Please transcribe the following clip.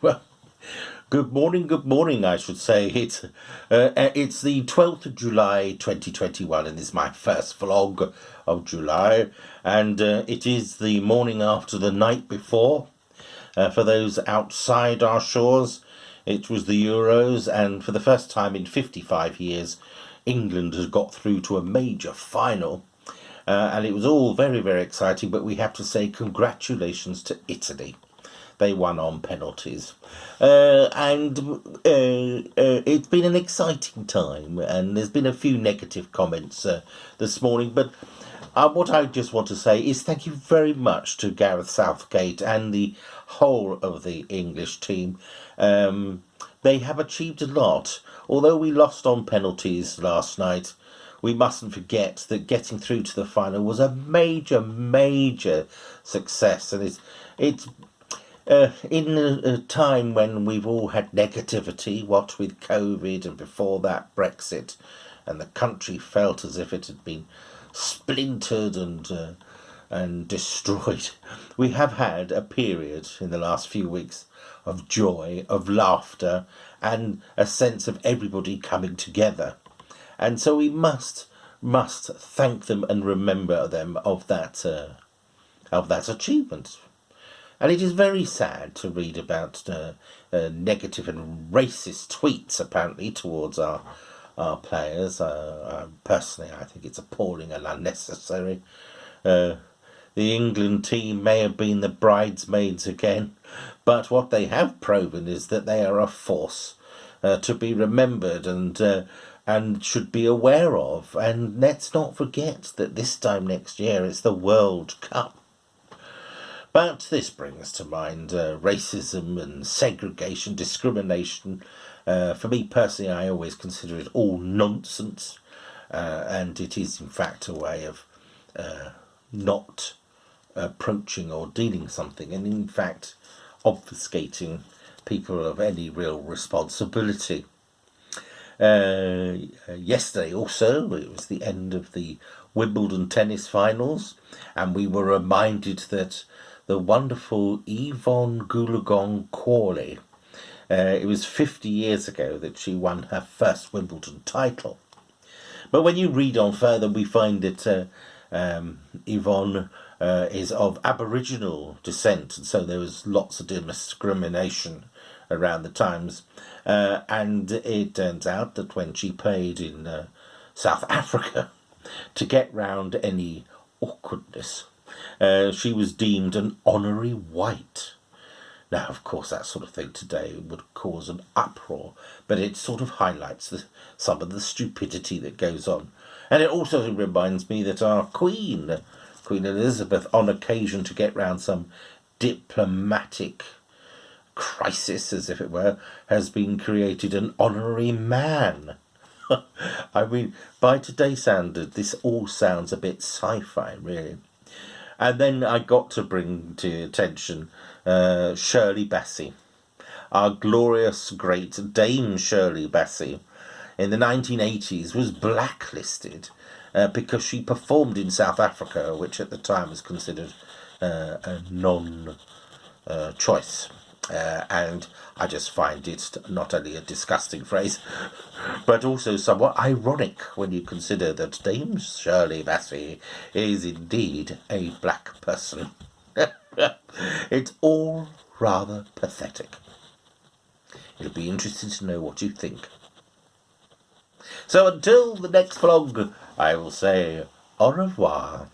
Well, good morning, I should say. It's the 12th of July 2021, and this is my first vlog of July, and it is the morning after the night before. For those outside our shores, it was the Euros, and for the first time in 55 years, England has got through to a major final. And it was all very, very exciting, but we have to say congratulations to Italy. They won on penalties. It's been an exciting time, and there's been a few negative comments this morning, but what I just want to say is thank you very much to Gareth Southgate and the whole of the English team. They have achieved a lot. Although we lost on penalties last night, we mustn't forget that getting through to the final was a major, major success, and it's in a time when we've all had negativity, what with COVID and before that Brexit, and the country felt as if it had been splintered and destroyed, we have had a period in the last few weeks of joy, of laughter, and a sense of everybody coming together. And so we must thank them and remember them of that achievement. And it is very sad to read about negative and racist tweets, apparently, towards our players. Personally, I think it's appalling and unnecessary. The England team may have been the bridesmaids again, but what they have proven is that they are a force to be remembered and should be aware of. And let's not forget that this time next year it's the World Cup. But this brings to mind racism and segregation, discrimination. For me personally, I always consider it all nonsense, and it is in fact a way of not approaching or dealing something, and in fact obfuscating people of any real responsibility. Yesterday also, it was the end of the Wimbledon tennis finals, and we were reminded that the wonderful Yvonne Goolagong-Cawley, it was 50 years ago that she won her first Wimbledon title. But when you read on further, we find that Yvonne is of Aboriginal descent, and so there was lots of discrimination around the times. And it turns out that when she played in South Africa, to get round any awkwardness, she was deemed an honorary white. Now, of course, that sort of thing today would cause an uproar, but it sort of highlights some of the stupidity that goes on. And it also reminds me that our Queen Elizabeth, on occasion to get round some diplomatic crisis, as if it were, has been created an honorary man. I mean, by today's standard, this all sounds a bit sci-fi, really. And then I got to bring to attention Shirley Bassey, our glorious great Dame Shirley Bassey, in the 1980s was blacklisted because she performed in South Africa, which at the time was considered a non-choice. And I just find it not only a disgusting phrase, but also somewhat ironic when you consider that Dame Shirley Bassey is indeed a black person. It's all rather pathetic. It'll be interesting to know what you think. So until the next vlog, I will say au revoir.